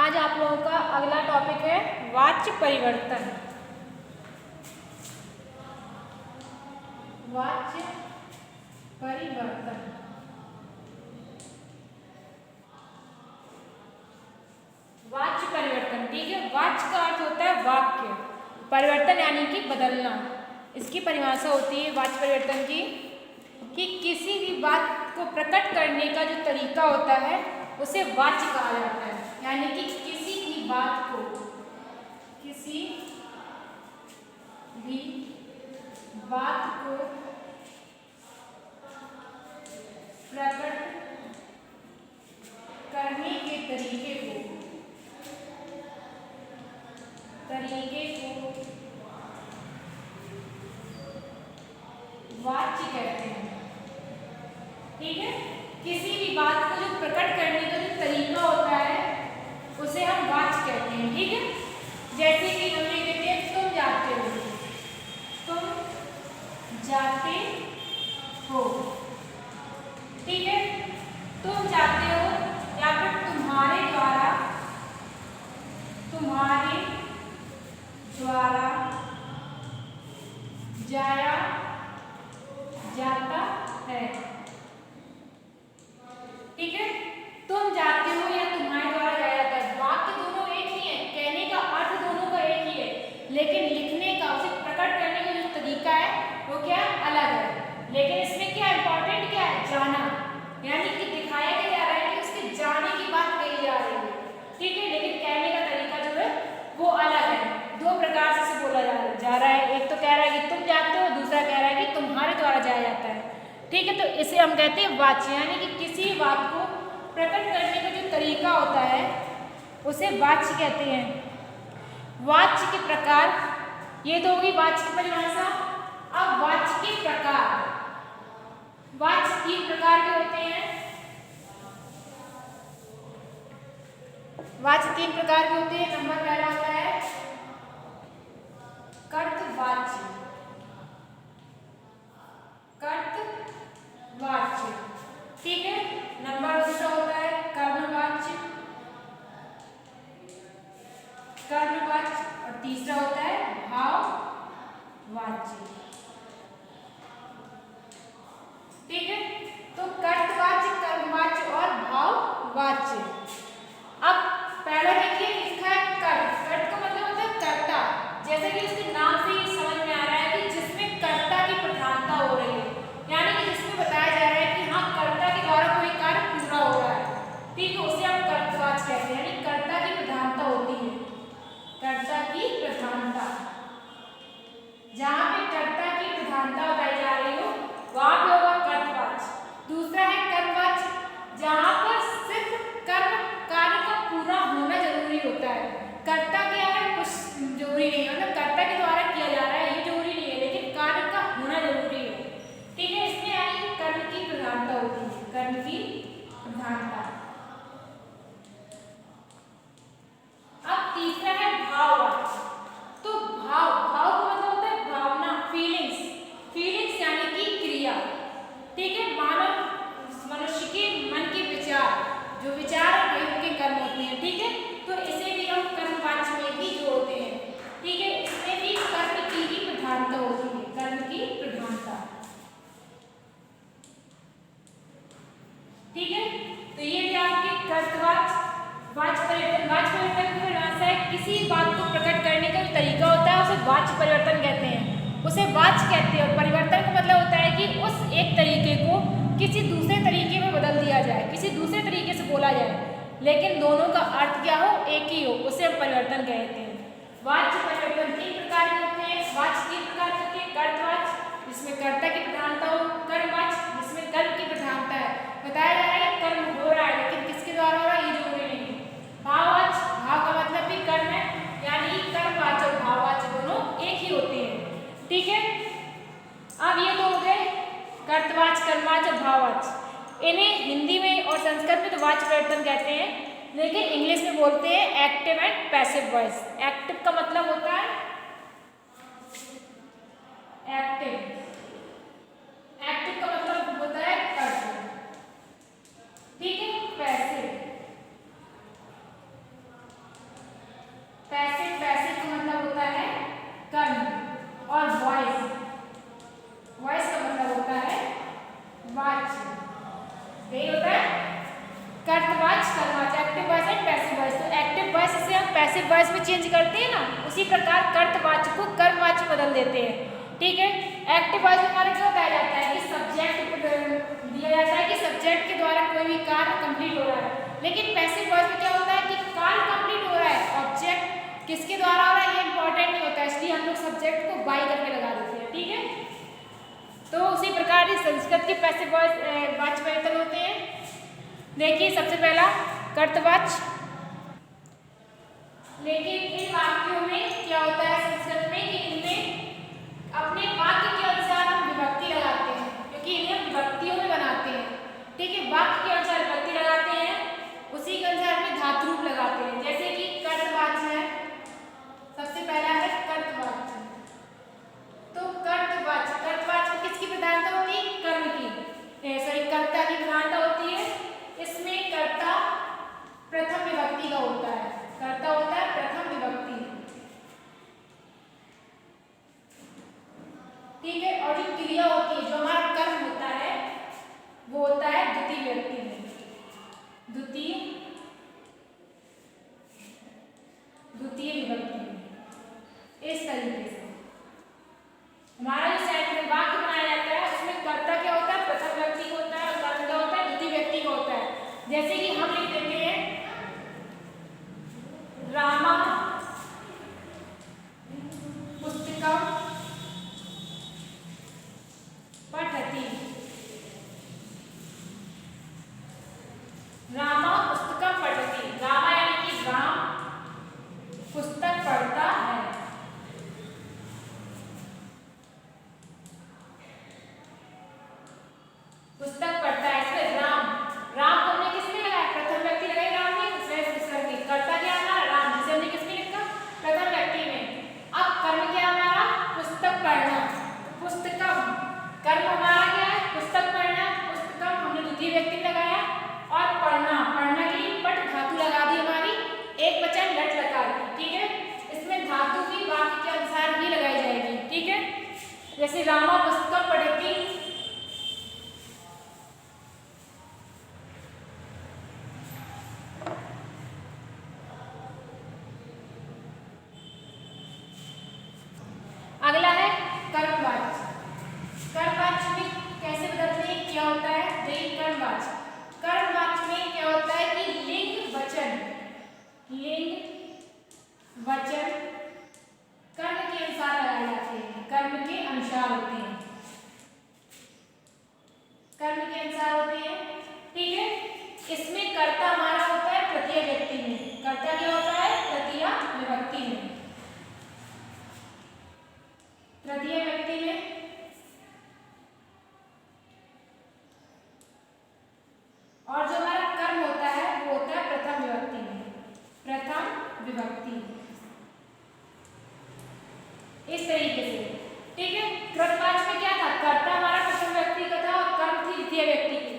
आज आप लोगों का अगला टॉपिक है वाच्य परिवर्तन। वाच्य परिवर्तन। वाच्य परिवर्तन, ठीक है। वाच्य का अर्थ होता है वाक्य, परिवर्तन यानी कि बदलना। इसकी परिभाषा होती है वाच्य परिवर्तन की कि किसी भी बात को प्रकट करने का जो तरीका होता है उसे वाच्य कहा जाता है। यानी कि किसी भी बात को, किसी भी बात को प्रकट करने के तरीके को वाच्य कहते हैं, ठीक है। किसी भी बात को जो प्रकट करने का जो तरीका होता है उसे हम वाच्य कहते हैं, ठीक है। जैसे कि हम लिख देते हैं तुम जाते हो, तुम जाते हो, ठीक है। तुम जाते हो या फिर तुम्हारे द्वारा जाया जाता है, ठीक है। तुम जाते हो या तुम्हारे द्वारा जाया जाता है, वाक्य दोनों एक ही है, कहने का अर्थ दोनों का एक ही है, लेकिन लिखने का, उसे प्रकट करने का जो तरीका है वो क्या अलग है। लेकिन इसमें क्या इंपॉर्टेंट क्या है, जाना, यानी कि दिखाया क्या जा रहा है कि उसके जाने की बात कही जा रही है, ठीक है। लेकिन कहने का तरीका जो है वो अलग है। दो प्रकार से इसे बोला जा रहा है। एक तो कह रहा है कि तुम जाते हो, दूसरा कह रहा है कि तुम्हारे द्वारा जाया जाता है, ठीक है। तो इसे हम कहते हैं वाच्य, यानी कि किसी बात को प्रकट करने का जो तरीका होता है उसे वाच्य कहते हैं। वाच्य के प्रकार, ये तो होगी वाच्य की परिभाषा। अब वाच्य के प्रकार, वाच्य 3 प्रकार के होते हैं। वाच्य 3 प्रकार के होते हैं। नंबर पहला होता है कर्तवाच्य, कर्तवाच्य, ठीक है। नंबर दूसरा होता है कर्मवाच्य, कर्मवाच्य, और तीसरा होता है भाववाच्य, ठीक है। तो कर्तवाच्य, कर्मवाच्य और भाववाच्य। अब पहला देखिए लिखा है कर्त। कर्त का मतलब होता है कर्ता, जैसे कि उसके नाम से ही समझ में आ रहा है कि जिसमें कर्ता की प्रधानता हो रही है, यानी कि जिसमें बताया जा रहा है कि हाँ कर्ता के द्वारा कोई कार्य पूरा हो रहा है, ठीक है। उसे हम कर्तवाच्य कहते हैं, यानी कर्ता की प्रधानता होती है, कर्ता की प्रधानता। जहां पे कर्ता की प्रधानता बताई जा रही हो वहां पे होगा कर्तवाच्य। दूसरा है कर्मवाच्य, जहां पर सिर्फ कर्म कार्य का पूरा होना जरूरी होता है। कर्ता क्या है, कुछ जरूरी नहीं है, मतलब कर्ता के द्वारा किया जा रहा है ये जरूरी नहीं है, लेकिन कार्य का होना जरूरी है, ठीक है। इसमें आई कर्म की प्रधानता होती है, कर्म की प्रधानता। अब तीसरा है भाववाच्य। तो भाव, भाव का मतलब होता है भावना, फीलिंग्स, फीलिंग्स यानी कि क्रिया, ठीक है। मानव मनुष्य के मन के विचार, जो विचार है उनके कर्म होते हैं, ठीक है। तो इसे भी हम कर्मवाच्य में ही जोड़ते हैं, ठीक है। इसमें भी कर्म की ही प्रधानता होती है, कर्म की प्रधानता, ठीक है। तो ये भी आपके कर्तवाच्य, वाच्य परिवर्तन। वाच्य परिवर्तन की परिभाषा है किसी बात को प्रकट करने का जो तरीका होता है उसे वाच्य परिवर्तन कहते हैं, उसे वाच्य कहते हैं। और परिवर्तन का मतलब होता है कि उस एक तरीके को किसी दूसरे तरीके में बदल दिया जाए, किसी दूसरे तरीके से बोला जाए, लेकिन दोनों का अर्थ क्या हो, एक ही हो, उसे हम परिवर्तन कहते हैं। वाच्य परिवर्तन 3 प्रकार के होते हैं। वाच्य 3 प्रकार के होते हैं, कर्तवाच्य जिसमें कर्ता की प्रधानता हो, कर्मवाच्य जिसमें कर्म की प्रधानता है, बताया जा रहा है कर्म हो रहा है लेकिन किसके द्वारा हो रहा है ये जरूरी नहीं है। भाववाच्य, भाव का मतलब भी कर्म है, यानी कर्मवाच्य और भाववाच्य दोनों एक ही होते हैं, ठीक है। अब ये तो हो गए कर्तवाच्य, कर्मवाच्य और भाववाच्य। इन्हें हिंदी में और संस्कृत में तो वाच्य परिवर्तन कहते हैं, लेकिन इंग्लिश में बोलते हैं active and passive voice. Active का मतलब होता है एक्टिव, एक्टिव का मतलब होता है कर्ता, ठीक है। पैसिव, पैसिव वॉइस में चेंज करते हैं ना, उसी प्रकार कर्तवाच्य को कर्मवाच्य बदल देते हैं। ठीक है, एक्टिव वॉइस में हमारा क्या बताया जाता है कि सब्जेक्ट दिया जाता है कि सब्जेक्ट के द्वारा कोई भी कार्य कंप्लीट हो रहा है, लेकिन पैसिव वॉइस में क्या होता है कि कार्य कंप्लीट हो रहा है, ऑब्जेक्ट किसके द्वारा हो रहा है ये इंपॉर्टेंट नहीं होता है, इसलिए हम लोग सब्जेक्ट को बाई करके लगा देते हैं। ठीक है, तो उसी प्रकार संस्कृत के पैसिव वॉइस वाच्य परिवर्तन होते हैं। देखिए सबसे पहला कर्तवाच्य, लेकिन इन वाक्यों में क्या होता है संस्कृत में कि इनमें अपने वाक्य के अनुसार हम विभक्ति लगाते हैं, क्योंकि इन्हें विभक्तियों में बनाते हैं। ठीक है, वाक्य के अनुसार विभक्ति लगाते हैं, उसी के अनुसार में धातु रूप लगाते हैं। जैसे कि कर्तवाच्य है, सबसे पहला है कर्तवाच्य। तो कर्तवाच्य में किसकी प्रधानता होती है? कर्म की, कर्ता की प्रधानता होती है। इसमें कर्ता प्रथम विभक्ति का होता है, कर्ता होता है प्रथम विभक्ति। ठीक है, और जो क्रिया होती है, जो हमारा कर्म होता है, वो होता है द्वितीय व्यक्ति में, द्वितीय विभक्ति में। इस तरीके से हमारा जो सेंटेंस वाक्य बनाया जाता है उसमें कर्ता क्या होता है? प्रथम व्यक्ति होता है, और कर्म क्या होता है? द्वितीय व्यक्ति का होता है। जैसे कि हम लिख देते हैं रामा पुस्तकम पठति, रामा पुस्तकम पठति, रामा यानी कि राम पुस्तक पढ़ता है। पुस्तक पढ़ता है, इसमें राम को हमने किसमें लगाया? प्रथम व्यक्ति लगाई राम में, कर्ता क्या हमारा? राम, जिसे हमने किसमें लिखा? प्रथम व्यक्ति में। अब कर्म क्या हमारा? पुस्तक पढ़ना, पुस्तकम, कर्म हमारा क्या है? पुस्तक पढ़ना, पुस्तकम हमने द्वितीय व्यक्ति लगाया, और पढ़ना के लिए पट धातु लगा दी हमारी, एक वचन लट लकार की। ठीक है, इसमें धातु भी वाक्य के अनुसार ही लगाई जाएगी। ठीक है, जैसे रामा पुस्तकम पठति, अगला है कर्मवाच्य। कर्मवाच्य में कैसे बदलते हैं, क्या होता है? देखिए कर्मवाच्य, कर्मवाच्य में क्या होता है कि लिंग वचन कर्म के अनुसार लगाए जाते हैं, कर्म के अनुसार होते हैं, कर्म के अनुसार होते हैं। ठीक है, इसमें कर्ता हमारा होता है तृतीय व्यक्ति में, कर्ता क्या होता है? तृतीय विभक्ति में, तृतीय व्यक्ति में। और जो हमारा कर्म होता है वो होता है प्रथम विभक्ति में, प्रथम विभक्ति, इस तरीके से। ठीक है, कर्मवाच्य में क्या था? कर्ता हमारा प्रथम व्यक्ति का था और कर्म थी द्वितीय व्यक्ति की।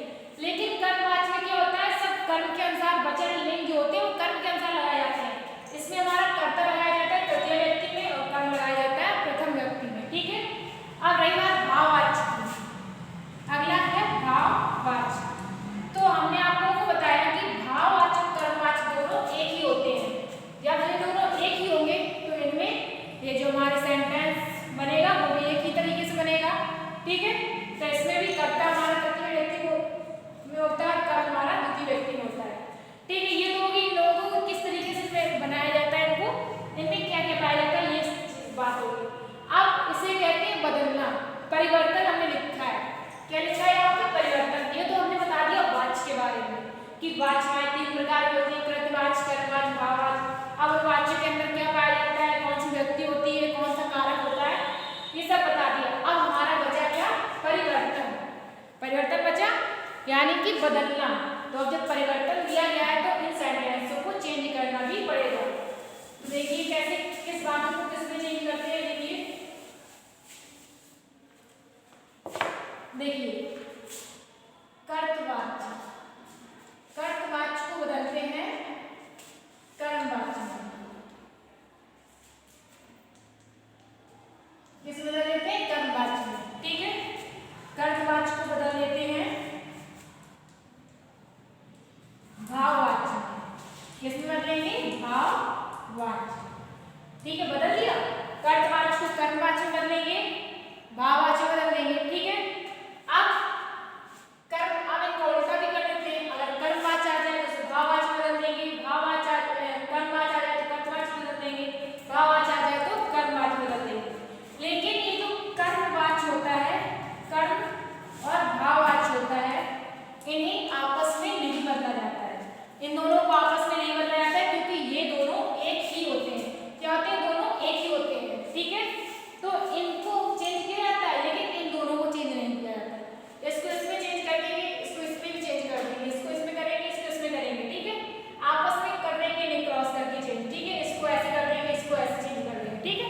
लेकिन कर्मवाच्य में क्या होता है? सब कर्म के अनुसार वचन लिंग जो होते हैं वो कर्म के अनुसार लगाए जाते हैं। इसमें हमारा कर्ता लगाया जाता है तृतीय व्यक्ति में और कर्म लगाया जाता है प्रथम व्यक्ति में। ठीक है, अब रही बात भाववाच्य की, अगला है भाववाच्य। तो हमने आप लोगों को बताया कि भाववाच्य और कर्मवाच्य दोनों एक ही होते हैं। जब ये दोनों एक ही होंगे तो इनमें ये जो हमारे सेंटेंस बनेगा वो भी एक ही तरीके से बनेगा। ठीक है, तो इसमें भी कर्ता हमारा तृतीय व्यक्ति में होता है, कर्म हमारा द्वितीय व्यक्ति में होता है। ठीक है, ये लोगों को किस तरीके से बनाया जाता है, इनको इनमें क्या क्या पाया जाता है, ये बात होगी। अब इसे कहते हैं बदलना, परिवर्तन हमने लिखा है। क्या लिखा है यहाँ पे? परिवर्तन। ये तो हमने बता दिया वाच्य के बारे में कि वाच्य में 3 प्रकार के होते हैं, कृतवाच्य, कर्मवाच्य, भाववाच्य। अब वाच्य के अंदर क्या पाया जाता है, कौन सी व्यक्ति होती है, कौन सा कारक होता है, ये सब बता दिया। अब हमारा बचा क्या? परिवर्तन। परिवर्तन बचा यानी कि बदलना। तो अब जब परिवर्तन दिया गया है तो इन सेंटेंसों को चेंज करना भी पड़ेगा। तो देखिए कैसे, किस बातों को किसमें चेंज करते हैं। देखिए कर्तवाच्य, कर्तवाच्य को बदलते हैं कर्मवाच्य में। किस बदल देते हैं? कर्मवाच्य में। ठीक है, कर्तवाच्य को बदल देते हैं भाववाच्य में। किसमें बदलेंगे? भाववाच्य वाच। ठीक है, बदल दिया। कर्तवाच को कर्मवाच में बदलेंगे, भाववाच में बदल देंगे। ठीक है, अब इनका उल्टा भी कर देते हैं। अगर कर्मवाच आ जाए तो भाववाच में बदल देंगे, कर्मवाच आ जाए तो कर्तवाच में बदल देंगे, भाववाच आ जाए तो कर्मवाच में बदल देंगे। लेकिन ये जो कर्मवाच होता है, कर्म और भाववाच होता है, इन्हें आपस में नहीं बदला जाता है। इन दोनों को आपस में नहीं बदला जाता है क्योंकि ये दोनों एक ही होते हैं। क्या होते हैं? दोनों एक ही होते हैं। ठीक है, तो इनको चेंज किया जाता है लेकिन इन दोनों को चेंज नहीं किया जाता है। इसको इसमें चेंज कर देंगे, इसको इसमें भी चेंज कर देंगे, इसको इसमें करेंगे, इसको इसमें करेंगे। ठीक है, आपस में कर देंगे, नहीं क्रॉस करके चेंज। ठीक है, इसको ऐसे कर देंगे, इसको ऐसे चेंज कर देंगे। ठीक है,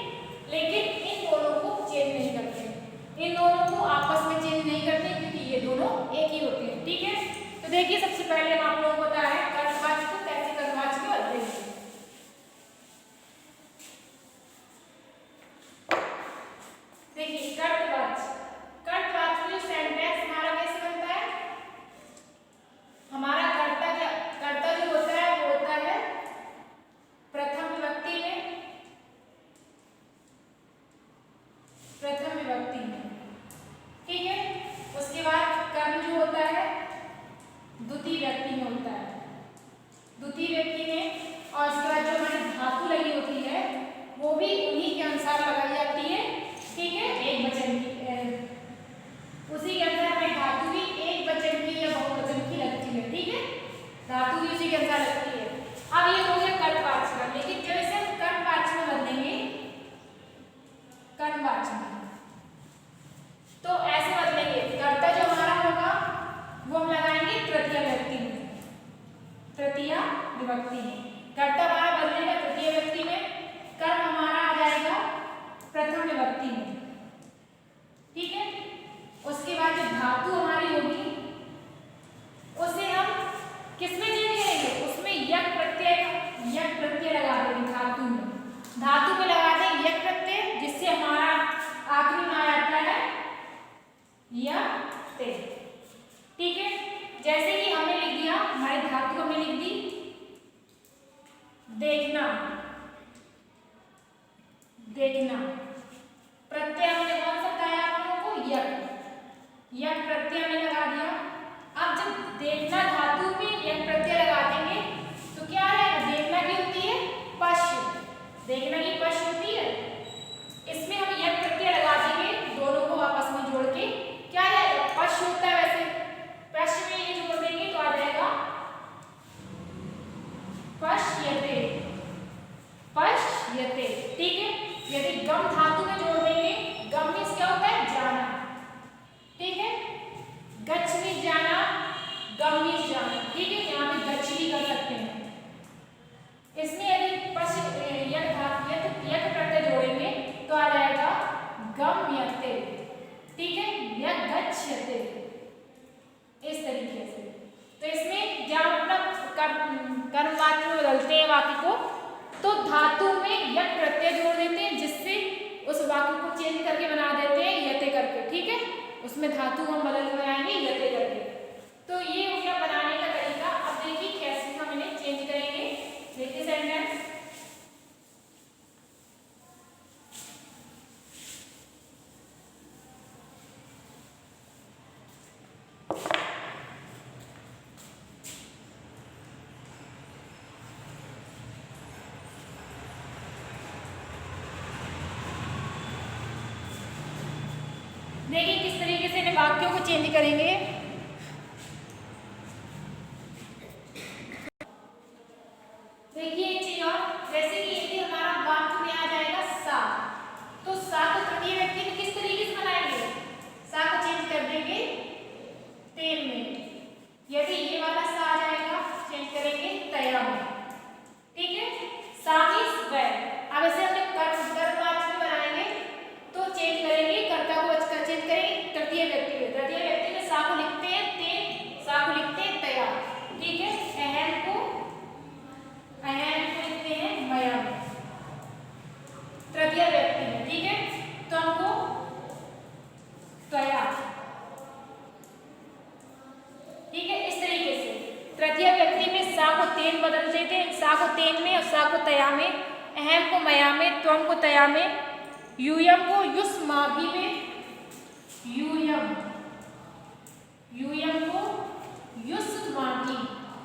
लेकिन इन दोनों को चेंज नहीं करते, इन दोनों को आपस में चेंज नहीं करते क्योंकि ये दोनों एक ही होते हैं। ठीक है, तो देखिए सबसे पहले हम आप लोगों को बता रहे हैं कर्मवाच को कैसे कर्मवाच में बदलेंगे। देखिए कर्तवाच, कर्तवाच में जो सेंटेंस हमारा कैसे बनता है, हमारा कर्ता जो होता है वो होता है प्रथम विभक्ति में, प्रथम विभक्ति में। ठीक है, उसके बाद कर्म जो होता है द्वितीय व्यक्ति में होता है, द्वितीय व्यक्ति में। और उसके बाद जो हमारी धातु लगी होती है वो भी उन्हीं के अनुसार लगाई जाती है। ठीक है, एक वचन की, उसी के अनुसार हमें धातु भी एक वचन की या बहुवचन की लगती है। ठीक है, धातु भी उसी के अनुसार लगती है। अब ये हो गया कर्मवाच का, लेकिन जब इसे हम कर्मवाच में बदलेंगे, कर्मवाच में तो ऐसे बदलेंगे, कर्ता जो हमारा होगा वो हम लगाएंगे तृतीय व्यक्ति में, तृतीय विभक्ति में। कर्ता हमारा बदलेगा तृतीय व्यक्ति में, कर्म हमारा आ जाएगा प्रथम विभक्ति में। ठीक है, उसके बाद जो धातु हमारी होगी उसे हम किसमें चेंज करेंगे, उसमें यक प्रत्यय लगा देंगे। धातु में, धातु में लगा देंगे यक प्रत्यय, जिससे हमारा आखिरी में आ जाता है यते। ठीक है, जैसे कि हमने लिख दिया, हमारी धातु हमने लिख दी देखना, देखना। प्रत्यय हमने कौन सा बताया आप लोगों को, यक प्रत्यय हमने लगा दिया। अब जब देखना धातु में यक प्रत्यय लगा देंगे तो क्या आएगा, देखना की होती है पश्य, देखना की पश्य होती है, इसमें हम यक प्रत्यय लगा देंगे, दोनों को आपस में जोड़ के क्या आएगा, पश्य होता है। वैसे पश्य में ये जोड़ देंगे तो आ जाएगा पश्यते, पश्यते। ठीक है, यदि गम धातु में जोड़ देंगे, गम मीन्स क्या होता है, जाना। ठीक है, गच्छ मीन्स जाना, गम मीन्स जाना। ठीक है, यहाँ पे गच्छ भी कर सकते हैं। इसमें यदि यक प्रत्यय जोड़ेंगे तो आ जाएगा गम्यते। ठीक है, यक गच्छते, इस तरीके से। तो इसमें जब अपना कर्मवाच में बदलते हैं वाक्य को, तो धातु में यक प्रत्यय जोड़ देते हैं, जिससे उस वाक्य को चेंज करके बना देते हैं यते करके। ठीक है, उसमें धातु हम बदल के बनाएंगे यते करके। तो ये हो गया बनाने का तरीका। अब देखिए कैसे हम इन्हें चेंज करेंगे। देखिए सेंटेंस, देखिए किस तरीके से इन वाक्यों को चेंज करेंगे। देखिए एक चीज और, जैसे कि यदि हमारा वाक्य में आ जाएगा सा, तो सा को तृतीय व्यक्ति में किस तरीके से बनाएंगे, सा को चेंज कर देंगे तेल में। यदि ये वाला सा आ जाएगा, चेंज करेंगे तया में। ठीक है, सा मीन्स वह। अब इसे हम कर्मवाच में बनाएंगे तो चेंज करेंगे, कर्ता को चेंज करेंगे तृतीय व्यक्ति में। तृतीय व्यक्ति में सा को लिखते सा को तेन बदल देते हैं, सा को तेन में और सा को तया में, अहम को मया में, त्वम को तया में, यूयम को युष्माभि में, यूयम को युष्माभि।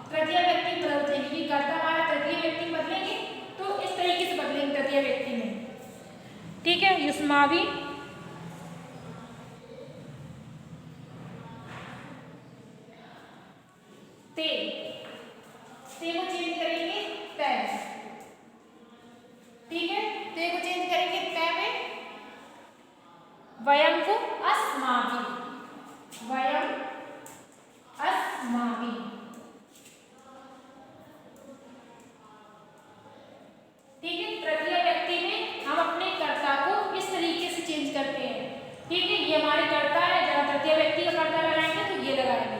तृतीय व्यक्ति बदलते हैं क्योंकि कर्ता हमारा तृतीय व्यक्ति बदलेंगे तो इस तरीके से बदलेंगे तृतीय व्यक्ति में, ठीक है। युष्माभि, ते को चेंज करेंगे तय, ठीक है। ते को चेंज करेंगे तय में, वयम को अस्माभि, वयम अस्माभि, ठीक है। तृतीय व्यक्ति में हम अपने कर्ता को इस तरीके से चेंज करते हैं, ठीक है। ये हमारे कर्ता है, जब तृतीय व्यक्ति का कर्ता लगाएंगे तो ये लगाएंगे,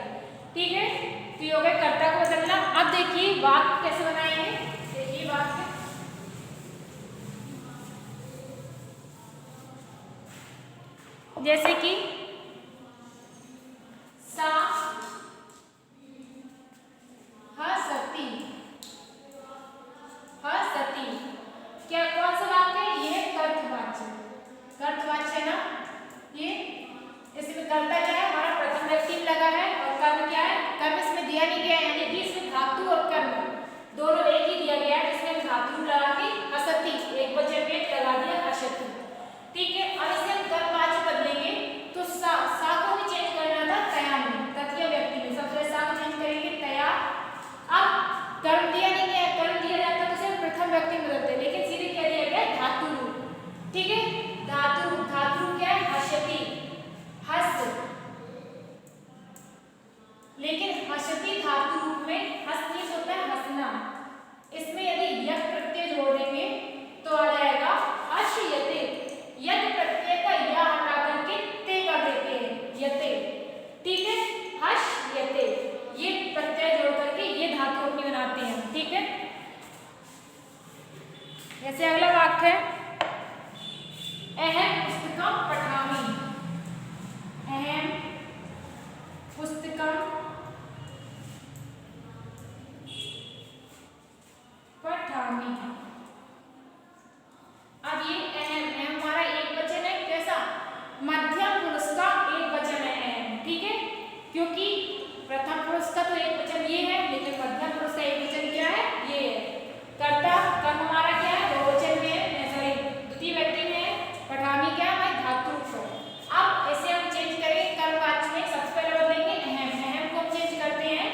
ठीक है। तो ये हो गया कर्ता को बदलना। अब देखिए वाक्य कैसे बनाएंगे, देखिए वाक्य जैसे कि सा हसती, हसती, क्या कौन सा वाक्य है, ये कर्तवाच्य, कर्तवाच्य है ना ये। इसमें कर्ता क्या है, हमारा प्रथम व्यक्ति में लगा है और कर्म क्या है, कर्म इसमें दिया नहीं गया है, यानी कि इसमें धातु और कर्म दोनों एक ही दिया गया है, जिसमें धातु लगा के हसती, एक वचन में लगा दिया हसती, ठीक है। और इसे हम कर्मवाच्य बदलेंगे तो सा को भी चेंज करना था तया में, तृतीय व्यक्ति में, सबसे सा को चेंज करेंगे तया। अब कर्म दिया नहीं गया, कर्म दिया जाता तो उसे प्रथम व्यक्ति में बदलते, लेकिन सीधे क्या दिया गया धातु रूप, ठीक है। धातु, धातु क्या है, हसती, हस, लेकिन हसती धातु रूप में हस नहीं होता है हसना, इसमें यदि यक प्रत्यय जोड़ देंगे तो आ जाएगा हस्यते, यक प्रत्यय का या हटा करके ते कर देते हैं यते, ठीक है। हस्यते, ये प्रत्यय जोड़ करके ये धातु अपनी बनाते हैं, ठीक है। जैसे अगला वाक्य है, अहम पुस्तकम पठामि, अहम पुस्तकम पठामि। अब ये अहम है हमारा एक वचन है, कैसा, मध्यम पुरुष का एक वचन है अहम, ठीक है। क्योंकि प्रथम पुरुष का तो एक वचन ये है, लेकिन मध्यम पुरुष का एक वचन क्या है, ये है। कर्ता, कर्म हमारा क्या है, बहुवचन में है, सॉरी द्वितीय व्यक्ति में है, पठामि क्या है, धातु है। अब ऐसे हम चेंज करेंगे कर्मवाच्य में, सबसे पहले बदलेंगे अहम, अहम को हम चेंज करते हैं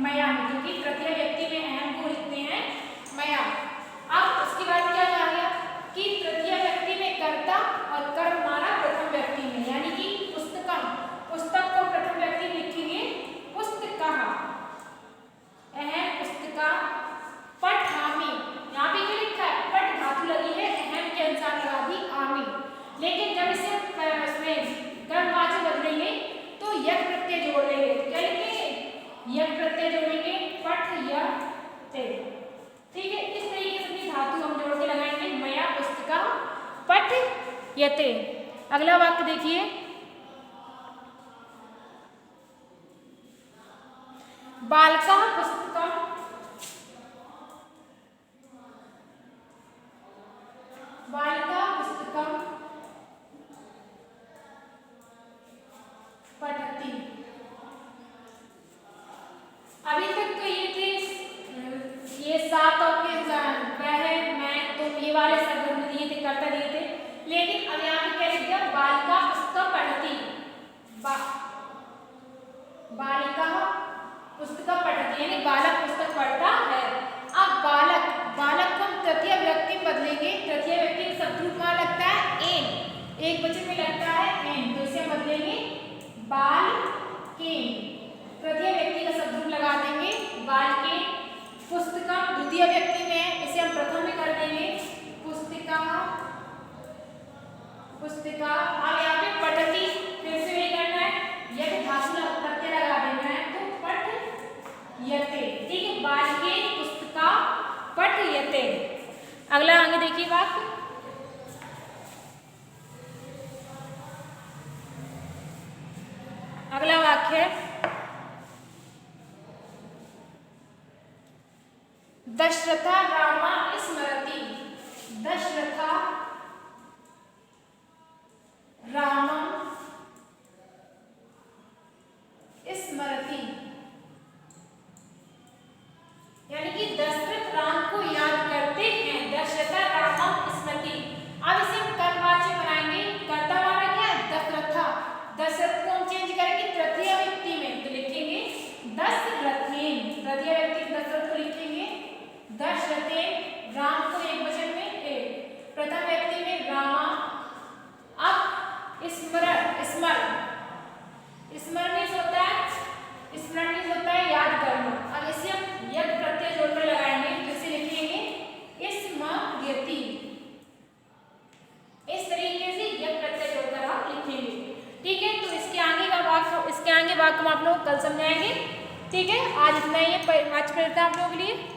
मया में, क्योंकि तृतीय व्यक्ति में अहम को लिखते हैं मया। अब उसके बाद क्या आ गया कि तृतीय व्यक्ति में कर्ता और कर्म हमारा प्रथम व्यक्ति में, यानी कि पुस्तकम, पुस्तक को प्रथम व्यक्ति में लिखेंगे पुस्तकः, अहम पुस्तका, पठामि, यहाँ पे क्या लिखा है, पट धातु लगी है, अहम के अनुसार लगा दी आमि, लेकिन जब इसे उसमें कर्मवाच्य बदलेंगे तो यक प्रत्यय जोड़ देंगे, क्या लिखेंगे, यक प्रत्यय जोड़ेंगे, पठ यते, ठीक है। इस तरीके से अपनी धातु हम जोड़ के लगाएंगे, मया पुस्तका पठ यते। अगला वाक्य देखिए, बालका पुस्तकम, बालिका पुस्तकम पठति। अभी तक तो ये थे, ये सात आपके वह मैं तुम ये वाले शब्द दिए थे, कर्ता दिए थे, लेकिन अब यहाँ पे क्या लिख दिया, बालिका पुस्तक पठति, बालिका पुस्तक पठति, यानी बालक पुस्तक पढ़ता है। अब बालक, बालक को हम तृतीय व्यक्ति में बदलेंगे, तृतीय व्यक्ति का शब्द रूप कहाँ लगता है, एन, एक वचन में लगता है एन, तो इसे बदलेंगे बाल के, तृतीय व्यक्ति का शब्द रूप लगा देंगे बाल के। पुस्तकम द्वितीय व्यक्ति में, इसे हम प्रथम में कर देंगे पुस्तिका, पुस्तिका। अब यहाँ पे पठति फिर से ये करना है, यदि धातु प्रत्यय लगा देना है तो पठ यते, ठीक है, बाल के पुस्तका पठ यते। अगला आगे देखिए वाक्य, अगला वाक्य है दशरथा रामा स्मरति, दशरथा रामम स्मरति, यानी कि दशरथ राम को याद करते हैं। दशरथा रामम स्मरति। अब इसे हम कर्मवाच्य बनाएंगे। कर्ता हमारा क्या है? दशरथा। दशरथ को हम चेंज करेंगे तृतीय व्यक्ति में, तो लिखेंगे दशरथेन। तृतीय व्यक्ति दशरथ को लिखेंगे दशरथेन। राम को एक वचन में प्रथम व्यक्ति में रामा। अब स्मरण होता है, स्मरण होता है याद करना। अब इसे हम यद प्रत्यय जोड़कर लगाएंगे, तो इसे लिखेंगे स्मर्यति। इस तरीके से यद प्रत्यय जोड़कर आप लिखेंगे। ठीक है, तो इसके आगे वाक्य हम आप लोग कल समझाएंगे। ठीक है, आज इतना ही वाच्य परिवर्तन आप लोगों के लिए।